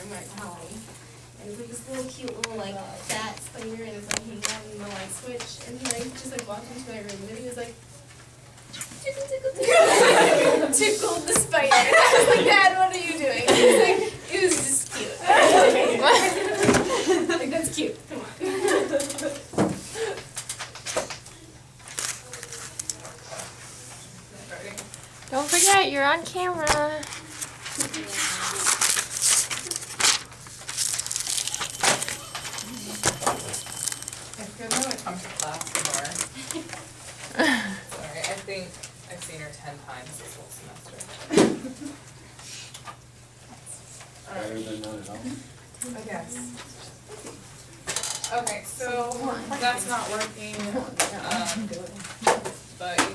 I'm like Halloween. And it's like this little cute little like bat spider and it's like hanging out in the light switch and he like just like walked into my room and then he was like tickle tickle tickle tickled the spider. And I was like, Dad, what are you doing? And he was like, it was just cute. Like that's cute. Come on. Don't forget, you're on camera. I feel like when it comes to class more. Sorry, I think I've seen her 10 times this whole semester. Better than none at all. I guess. Okay, so that's not working. But you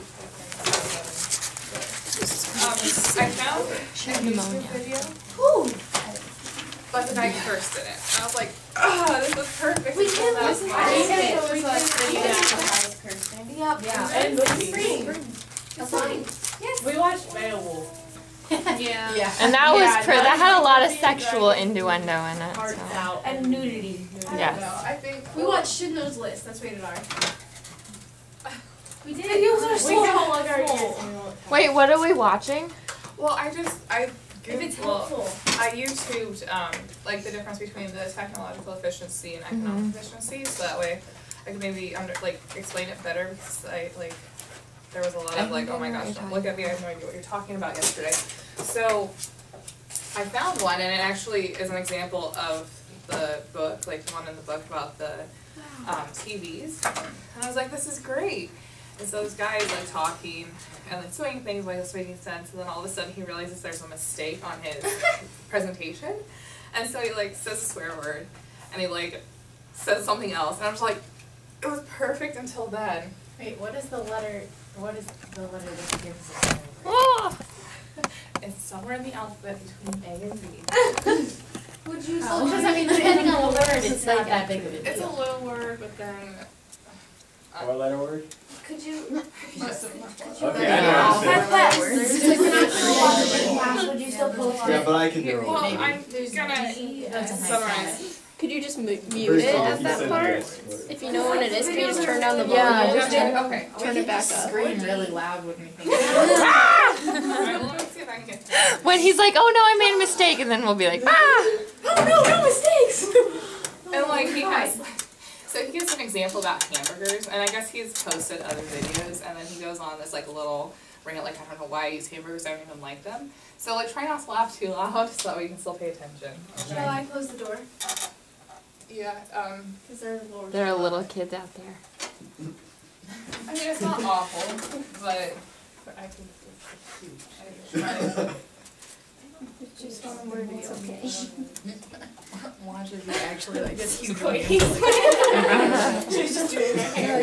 I found a YouTube video. But the guy cursed in it. And I was like, this was perfect. We can listen to it. Yep. Yeah, and movies. That's fine. Yes. We watched Beowulf. Yeah. And that was that had a lot of sexual innuendo in it. Parts So. out. And nudity. Yes. I think We watched Schindler's List. That's rated R. We did. Videos are so full. Wait, what are we watching? well, I If it's Googled, helpful. I YouTubed like the difference between the technological efficiency and economic efficiency, so that way I could maybe explain it better because there was a lot of like, oh my gosh, don't look at me, I have no idea what you're talking about yesterday. So I found one and it actually is an example of the book, like the one in the book about the TVs. And I was like, this is great. And so this guy is like talking and like saying things like it's making sense, and then all of a sudden he realizes there's a mistake on his presentation. And so he like says a swear word and he like says something else, and I was like, it was perfect until then. Wait, what is the letter that gives us? Oh. It's somewhere in the alphabet between A and Z. Would you? Because I mean, depending on the word, it's not that big of a deal. It's a little word, but then. Four letter word? Could you? Okay, I Class. know. Would you still post Yeah, but I can do it. Well, I'm gonna summarize. Could you just mute First it off, at you that said part? yes. If you know when it is, can you just turn down the volume? Yeah, just Okay. turn it back up. Scream really loud when we think. Alright, well, let me see if I can get that. When he's like, oh no, I made a mistake, and then we'll be like, ah! Oh no mistakes. And like he has, so he gives an example about hamburgers, and I guess he's posted other videos, and then he goes on this like little rant, like I don't know why I use hamburgers, I don't even like them. So like try not to laugh too loud so that we can still pay attention. Shall I close the door? Yeah, Because There are little kids out there. I mean it's not awful, but I can try to. Just one word. It's okay. Watch if he actually like She's keep going. going. She's just doing her hair.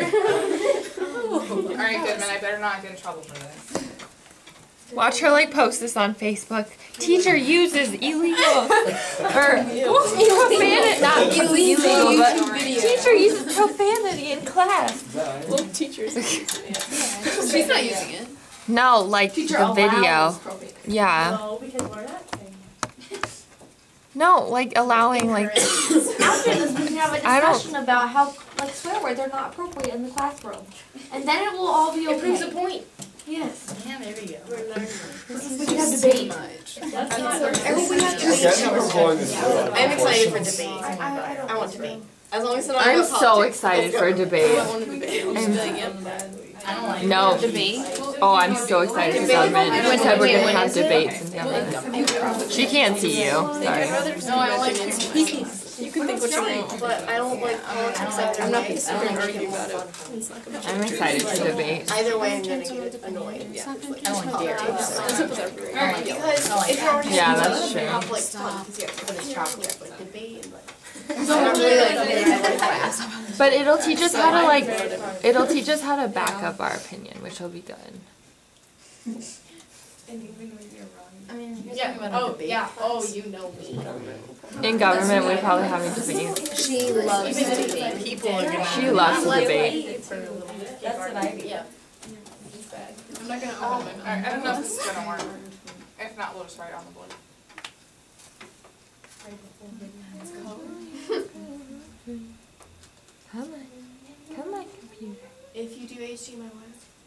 Alright, Goodman, I better not get in trouble for this. Watch her like post this on Facebook. Teacher uses illegal or profanity, not illegal, but teacher uses profanity in class. Little teachers. She's not using it. No, like the video. Yeah. No, because we're not saying No, like allowing like. After this, we can have a I don't- discussion about how like swear words are not appropriate in the classroom, and then it will all be okay. It proves a point. Yes. Yeah, there we go. We can have debate. That's not. Everyone has Okay, I think we're going this way. I'm excited for debate. I don't I want debate. As long as it's not I'm about so politics. excited for I debate. don't want to debate. I'll just be like, yep. I don't like No. Debate? Oh, I'm so excited for government. We said we're gonna have debates in government. She can't see you. I'd Sorry. rather just do my opinions. You can think what you want, but I don't like politics. Like, I'm not going to sit here and argue about it. It's not gonna I'm excited for debate. Either way, I'm going to get annoyed. Yeah. I don't like dairy. It's up with everyone. Because if you're already Yeah, that's true. have like fun, because you have to put a chocolate, like debate and like. But it'll teach us how to like. It'll teach us how to back up our opinion, which will be good. And even when you're wrong. I mean, Yeah. Oh, yeah. Oh, you know me. In government, we're probably having debates. she loves debating. People are gonna. She loves to debate. That's what I do. Yeah. I'm not gonna open my Alright, I don't know if this is gonna work. If not, we'll just write it on the board. Come on, computer. If you do HTML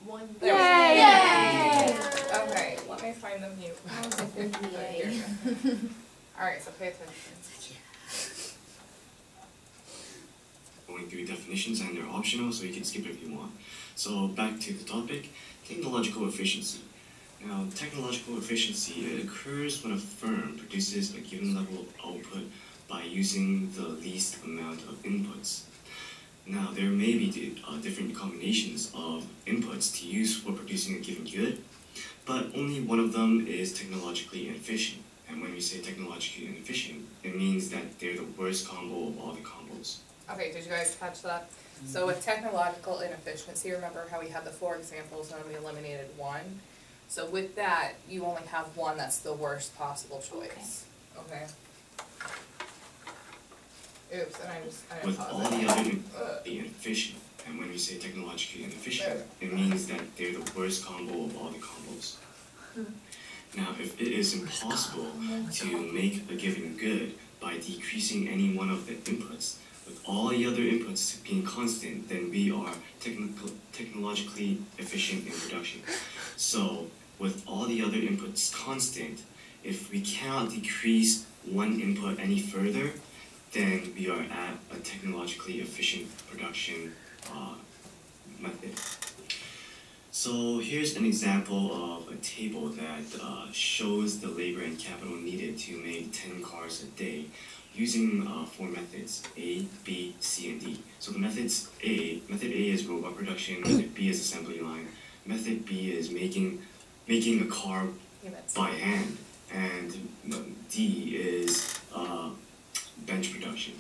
1. There we go. Yay! Okay, let me find the mute. Alright, so pay attention. Going through definitions, and they're optional, so you can skip if you want. So back to the topic, technological efficiency. Now, technological efficiency, it occurs when a firm produces a given level of output by using the least amount of inputs. Now, there may be different combinations of inputs to use for producing a given good, but only one of them is technologically inefficient. And when we say technologically inefficient, it means that they're the worst combo of all the combos. Okay, did you guys catch that? So with technological inefficiency, remember how we had the 4 examples and we eliminated 1? So with that, you only have one that's the worst possible choice. Okay. Oops, and I With all the other inefficient, and when we say technologically inefficient, it means that they're the worst combo of all the combos. Now, if it is impossible to make a given good by decreasing any one of the inputs, with all the other inputs being constant, then we are technologically efficient in production. So, with all the other inputs constant, if we cannot decrease one input any further, then we are at a technologically efficient production method. So here's an example of a table that shows the labor and capital needed to make 10 cars a day using 4 methods, A, B, C, and D. So the method A is robot production, method B is assembly line, method B is making a car by hand, and D is bench production.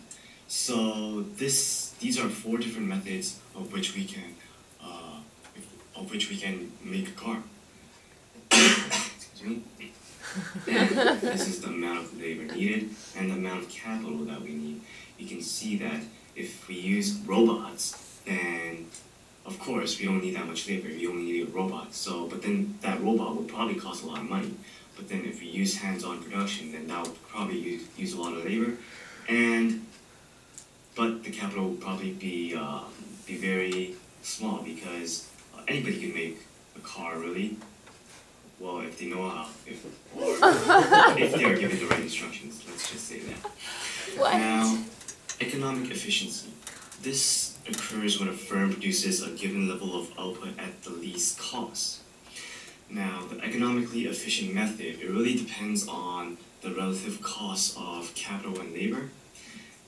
So these are 4 different methods of which we can make a car. Excuse me. And this is the amount of labor needed and the amount of capital that we need. You can see that if we use robots, then of course we don't need that much labor. We only need a robot. So, but then that robot would probably cost a lot of money. But then if we use hands-on production, then that would probably use a lot of labor, but the capital would probably be very small because anybody can make a car, really. Well, if they know how, if they are given the right instructions, let's just say that. What? Now, economic efficiency. This occurs when a firm produces a given level of output at the least cost. Now, the economically efficient method, it really depends on the relative costs of capital and labor,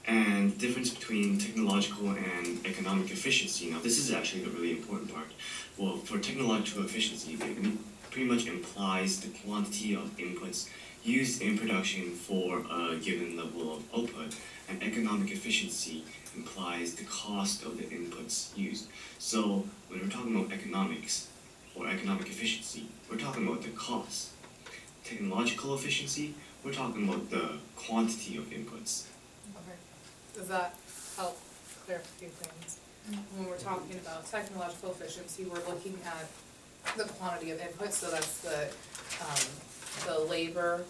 and the difference between technological and economic efficiency. Now, this is actually the really important part. Well, for technological efficiency, it pretty much implies the quantity of inputs used in production for a given level of output, and economic efficiency implies the cost of the inputs used. So, when we're talking about economics, or economic efficiency, we're talking about the cost. Technological efficiency, we're talking about the quantity of inputs. Okay. Does that help clear up a few things? When we're talking about technological efficiency, we're looking at the quantity of inputs, so that's the labor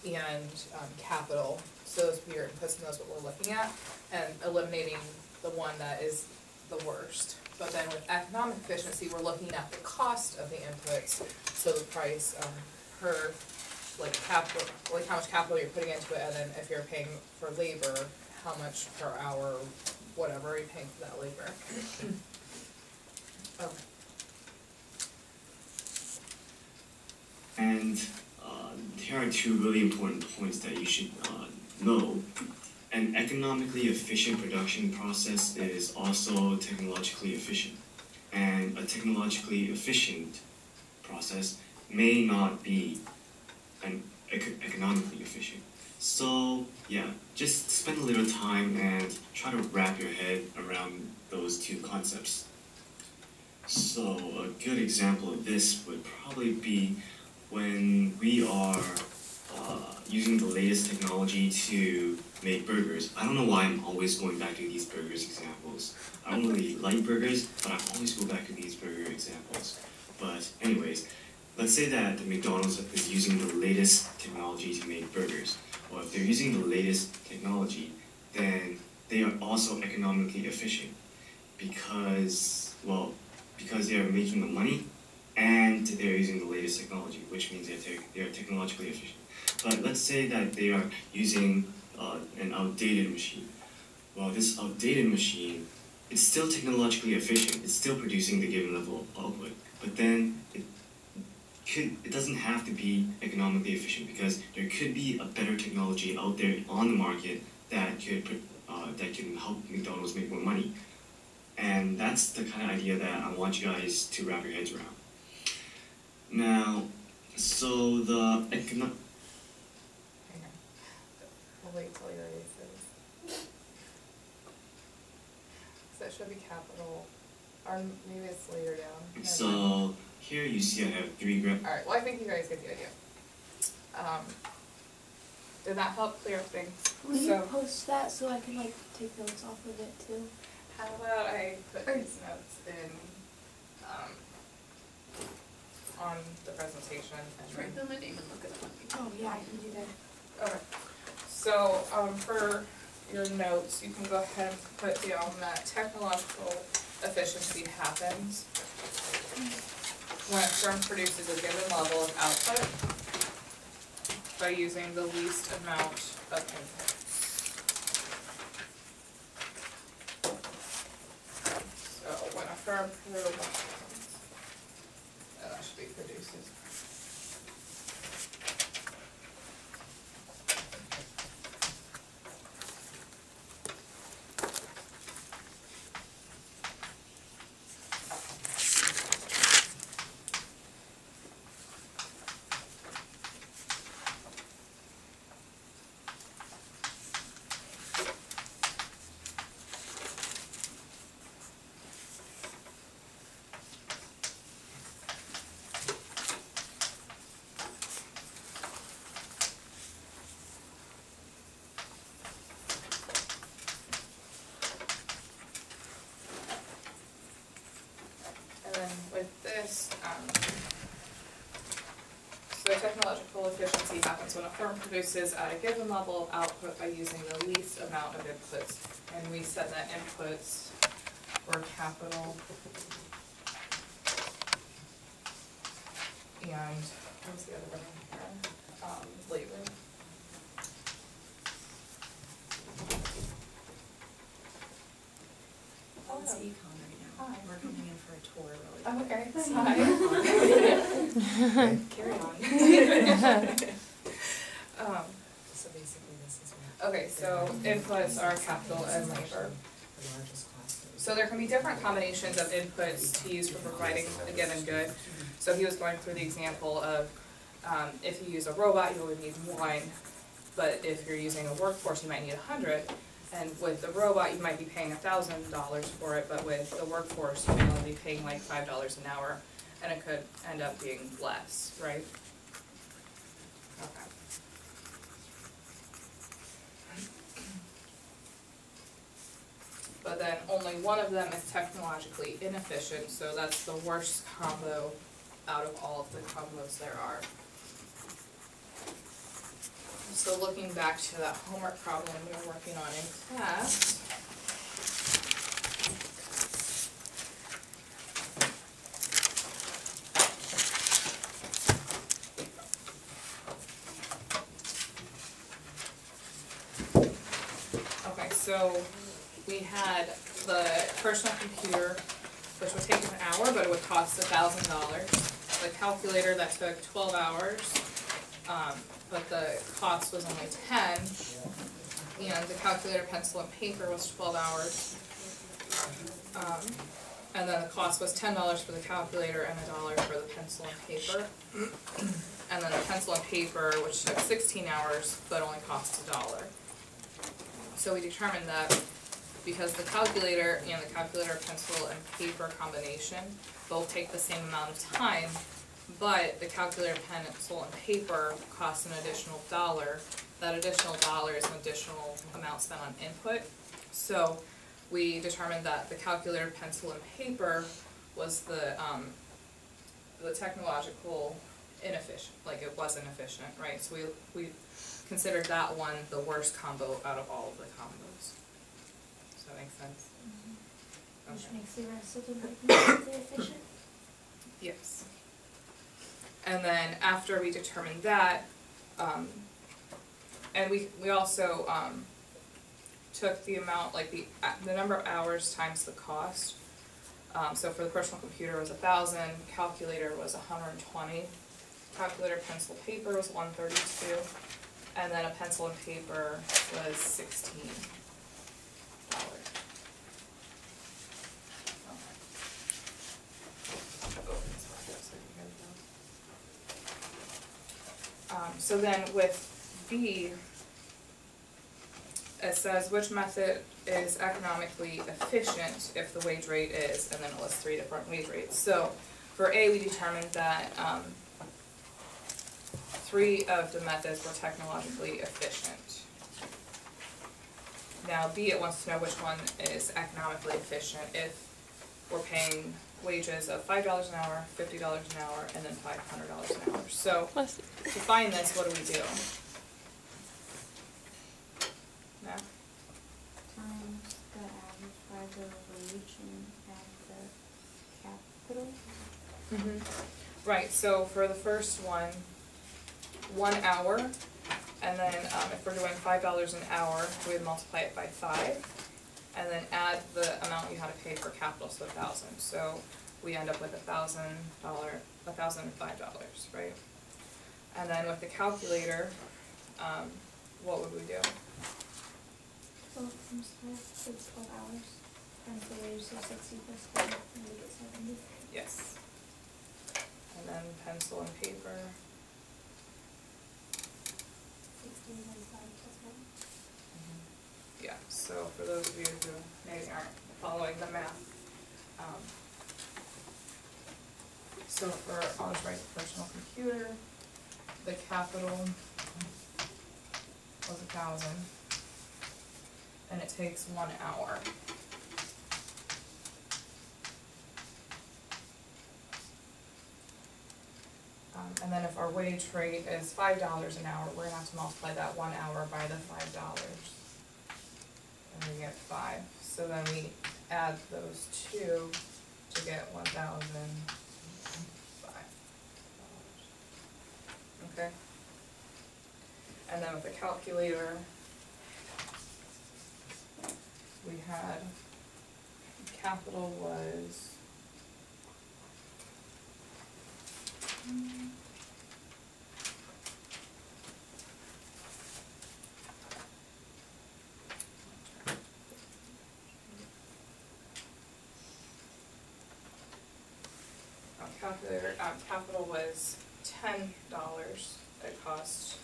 and capital. So those would be your inputs, and that's what we're looking at, and eliminating the one that is the worst. But then with economic efficiency, we're looking at the cost of the inputs, so the price per capital, how much capital you're putting into it, and then if you're paying for labor, how much per hour, whatever you're paying for that labor. Okay. And here are 2 really important points that you should know. An economically efficient production process is also technologically efficient. And a technologically efficient process may not be economically efficient. So, yeah, just spend a little time and try to wrap your head around those 2 concepts. So, a good example of this would probably be when we are using the latest technology to make burgers. I don't know why I'm always going back to these burgers examples. I don't really like burgers, but I always go back to these burger examples. But anyways, let's say that the McDonald's is using the latest technology to make burgers. Well, if they're using the latest technology, then they are also economically efficient because they are making the money and they're using the latest technology, which means they are technologically efficient. But let's say that they are using an outdated machine. Well, this outdated machine, it's still technologically efficient. It's still producing the given level of output, but then it doesn't have to be economically efficient because there could be a better technology out there on the market that can help McDonald's make more money. And that's the kind of idea that I want you guys to wrap your heads around. Now, so the Hang on. I'll wait till you're ready for this. So it should be capital, or maybe it's later down. Never mind. So here you see I have 3 grams. Alright, well I think you guys get the idea. Did that help clear up things? Will you post that so I can like take notes off of it too? How about I put these notes in, on the presentation and Write down my name and look it up. Oh yeah, I can do that. Okay, so, for your notes, you can go ahead and put down that technological efficiency happens when a firm produces a given level of output by using the least amount of inputs. So, when a firm that should be produces. With this, so technological efficiency happens when a firm produces at a given level of output by using the least amount of inputs. And we said that inputs were capital and, what was the other one here? Labor. It's econ right now. Hi. We're coming in for a tour really. Oh, okay. Hi. Carry on. So basically this is what. Okay, so inputs are capital and labor. The largest cost. So there can be different combinations of inputs to use for providing a given good. So he was going through the example of if you use a robot, you only need 1, but if you're using a workforce, you might need 100. And with the robot, you might be paying $1,000 for it, but with the workforce, you may only be paying like $5 an hour, and it could end up being less, right? Okay. But then only one of them is technologically inefficient, so that's the worst combo out of all of the combos there are. So looking back to that homework problem we were working on in class. Okay, so we had the personal computer, which would take an hour, but it would cost $1,000. The calculator that took 12 hours, but the cost was only 10, and the calculator, pencil, and paper was 12 hours. And then the cost was $10 for the calculator and $1 for the pencil and paper. And then the pencil and paper, which took 16 hours, but only cost $1. So we determined that because the calculator and the calculator, pencil, and paper combination both take the same amount of time, but the calculator, pencil, and paper cost an additional $1. That additional $1 is an additional amount spent on input. So we determined that the calculator, pencil, and paper was the technological inefficient, like it wasn't efficient, right? So we considered that one the worst combo out of all of the combos. Does that make sense? Which Okay. makes the rest of them economically efficient. Yes. And then after we determined that, and we also took the amount, like the number of hours times the cost. So for the personal computer it was 1,000, calculator was 120, calculator, pencil, paper was 132, and then a pencil and paper was $16. So then with B, it says which method is economically efficient if the wage rate is, and then it lists 3 different wage rates. So for A, we determined that 3 of the methods were technologically efficient. Now B, it wants to know which one is economically efficient if we're paying wages of $5 an hour, $50 an hour, and then $500 an hour. So to find this, what do we do? Math? Times the average by the wage and add the capital. Right, so for the first one, 1 hour, and then if we're doing $5 an hour, we would multiply it by 5, and then add the amount you had to pay for capital, so 1,000. So we end up with $1,005, right? And then with the calculator, what would we do? 12 times 5, so it's 12 hours. Times the wage, so 60 plus 5, and we get 70. Yes. And then pencil and paper. 16 times 5 plus 1. Yeah, so for those of you who maybe aren't following the math, so for, I'll just write the personal computer, the capital was 1,000, and it takes 1 hour. And then if our wage rate is $5 an hour, we're gonna have to multiply that 1 hour by the $5. And we get 5. So then we add those 2 to get $1,005. Okay? And then with the calculator, we had capital was calculator, capital was $10 it cost.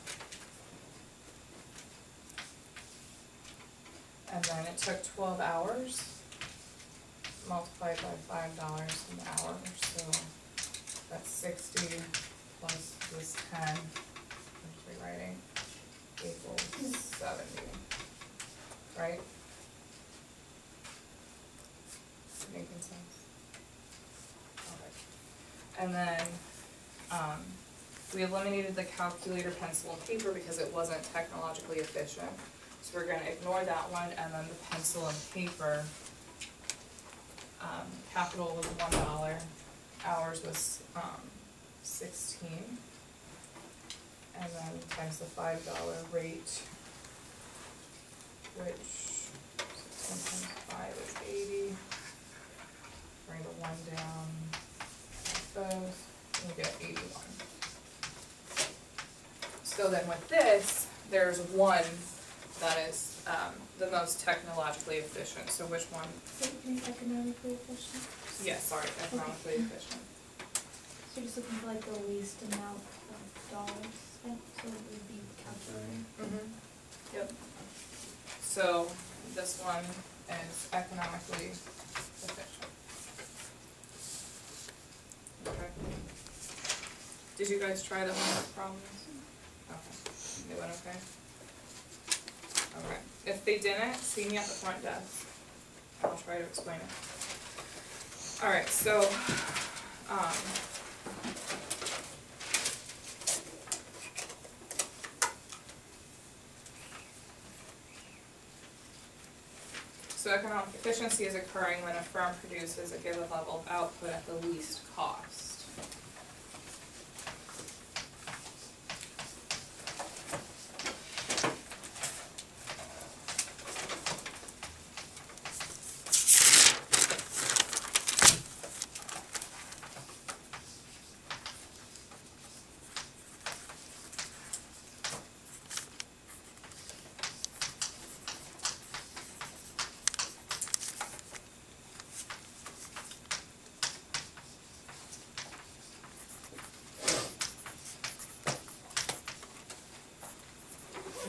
And then it took 12 hours, multiplied by $5 an hour, so that's 60 plus this 10, I'm rewriting, equals 70, right? Making sense? Okay. And then, we eliminated the calculator, pencil, and paper because it wasn't technologically efficient. So we're gonna ignore that one, and then the pencil and paper, capital was $1, hours was 16, and then times the $5 rate, which 16 times 5 is 80. Bring the 1 down, like those, and we get 81. So then with this, there's one that is the most technologically efficient. So which one? Economically efficient. Yes, sorry, economically efficient. So you're just looking for like the least amount of dollars spent, so it would be calculating. Yep. So this one is economically efficient. Okay. Did you guys try the homework problems? Okay. They went okay? Okay. If they didn't, see me at the front desk. I'll try to explain it. Alright, so So economic efficiency is occurring when a firm produces a given level of output at the least cost.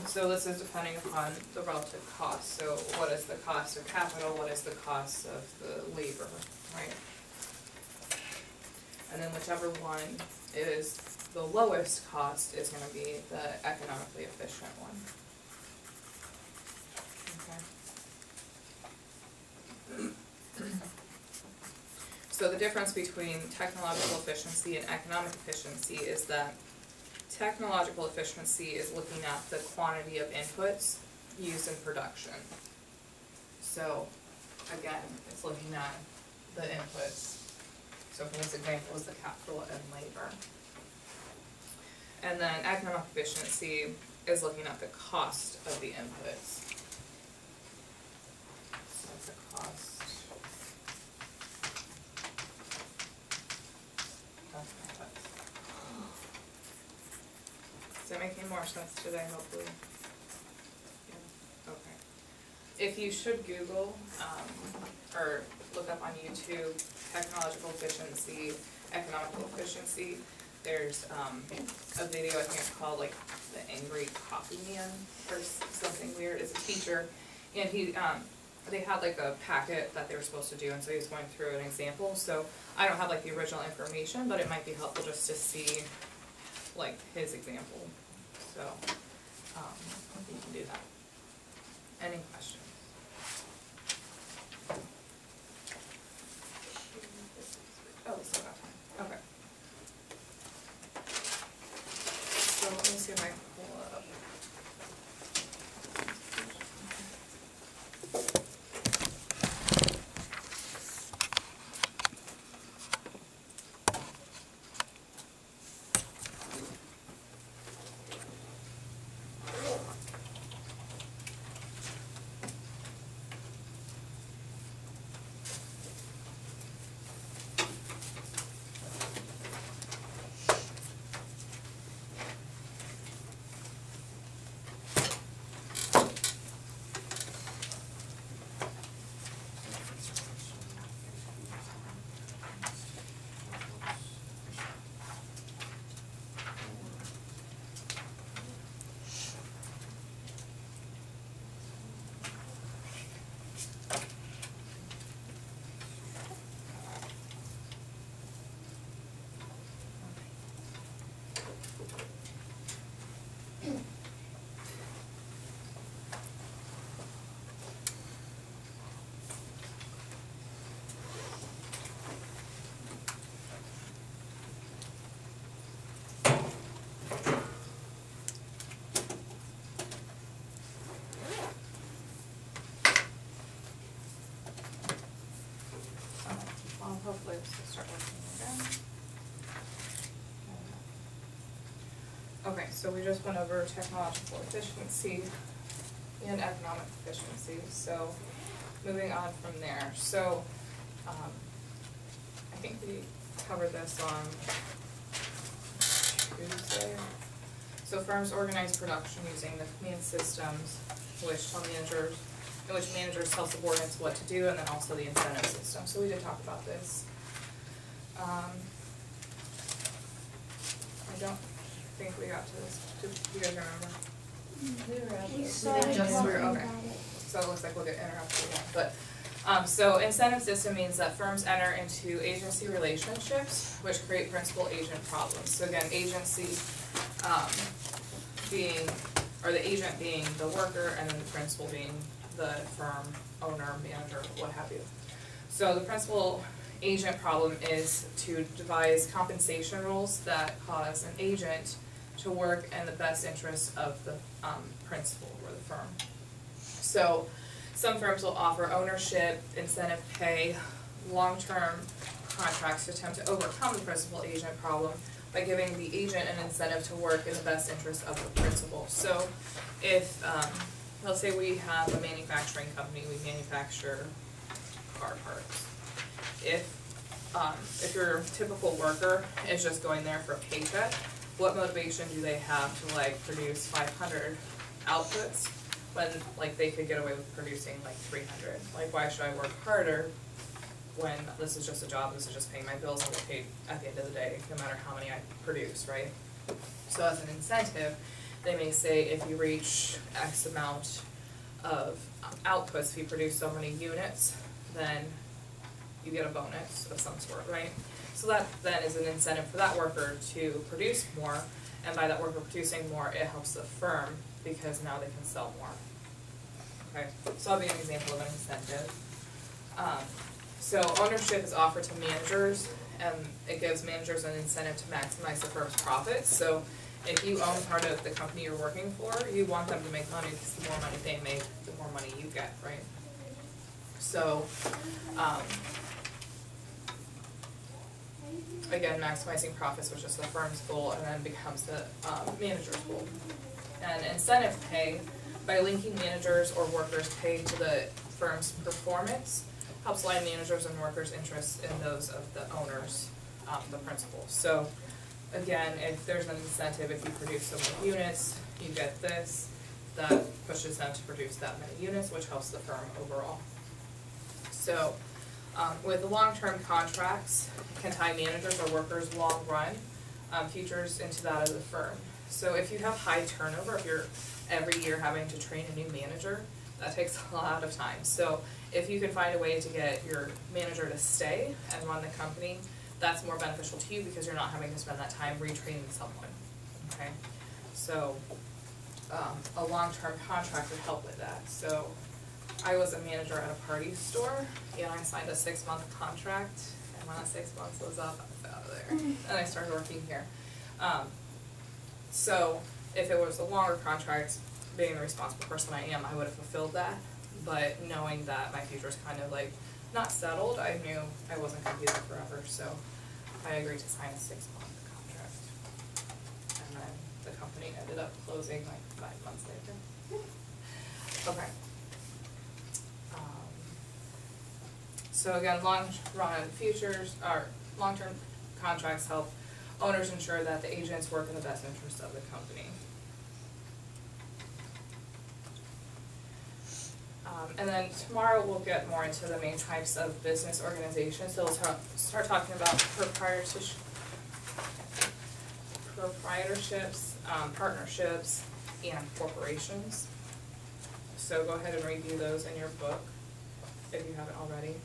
So this is depending upon the relative cost. So what is the cost of capital? What is the cost of the labor, right? And then whichever one is the lowest cost is going to be the economically efficient one. Okay. So the difference between technological efficiency and economic efficiency is that technological efficiency is looking at the quantity of inputs used in production. So, again, it's looking at the inputs. So for this example is the capital and labor. And then economic efficiency is looking at the cost of the inputs. So that's the cost. Is that making more sense today, hopefully? Yeah. Okay. If you should Google, or look up on YouTube, technological efficiency, economical efficiency, there's a video, I think it's called like The Angry Coffee Man or something weird. It's a teacher, and they had like a packet that they were supposed to do, and so he was going through an example. So I don't have like the original information, but it might be helpful just to see like his example. So you can do that. Any questions? Oh, we still got time. Okay. So let me see if I can pull up. Hopefully this will start working again. Okay, so we just went over technological efficiency and economic efficiency. So moving on from there. So I think we covered this on Tuesday. So firms organize production using the command systems, in which managers tell subordinates what to do, and then also the incentive system. So we did talk about this. I don't think we got to this. Do you guys remember? We started talking about it. So it looks like we'll get interrupted again. But so incentive system means that firms enter into agency relationships which create principal-agent problems. So again, agency the agent being the worker, and then the principal being the firm owner, manager, what have you. So the principal agent problem is to devise compensation rules that cause an agent to work in the best interest of the principal or the firm. So some firms will offer ownership, incentive pay, long-term contracts to attempt to overcome the principal-agent problem by giving the agent an incentive to work in the best interest of the principal. So if, let's say we have a manufacturing company, we manufacture car parts. If your typical worker is just going there for a paycheck, what motivation do they have to like produce 500 outputs when like they could get away with producing like 300? Like, why should I work harder when this is just a job, this is just paying my bills and get paid at the end of the day, no matter how many I produce, right? So as an incentive, they may say if you reach X amount of outputs, if you produce so many units, then you get a bonus of some sort, right? So that then is an incentive for that worker to produce more, and by that worker producing more, it helps the firm because now they can sell more. Okay, so I'll be an example of an incentive. So ownership is offered to managers, and it gives managers an incentive to maximize the firm's profits. So if you own part of the company you're working for, you want them to make money because the more money they make, the more money you get, right? So, again, maximizing profits, which is the firm's goal, and then becomes the manager's goal. And incentive pay, by linking managers or workers' pay to the firm's performance, helps align managers and workers' interests in those of the owners, the principals. So, again, if there's an incentive, if you produce so many units, you get this, that pushes them to produce that many units, which helps the firm overall. So, with the long-term contracts, can tie managers or workers' long-run futures into that of the firm. So if you have high turnover, if you're every year having to train a new manager, that takes a lot of time. So if you can find a way to get your manager to stay and run the company, that's more beneficial to you because you're not having to spend that time retraining someone, okay? So a long-term contract would help with that. So I was a manager at a party store, and I signed a 6-month contract, and when that 6 months was up, I was out of there, and I started working here. So if it was a longer contract, being the responsible person I am, I would have fulfilled that, but knowing that my future was kind of like not settled, I knew I wasn't going to be there forever, so I agreed to sign a 6-month contract, and then the company ended up closing like 5 months later. Okay. So again, long-run futures or long-term contracts help owners ensure that the agents work in the best interest of the company. And then tomorrow we'll get more into the main types of business organizations. So we'll start talking about proprietorships, partnerships, and corporations. So go ahead and review those in your book if you haven't already.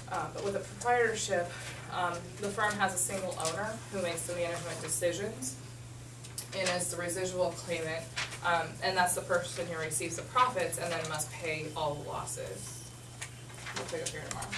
But with a proprietorship, the firm has a single owner who makes the management decisions and is the residual claimant, and that's the person who receives the profits and then must pay all the losses. We'll pick up here tomorrow.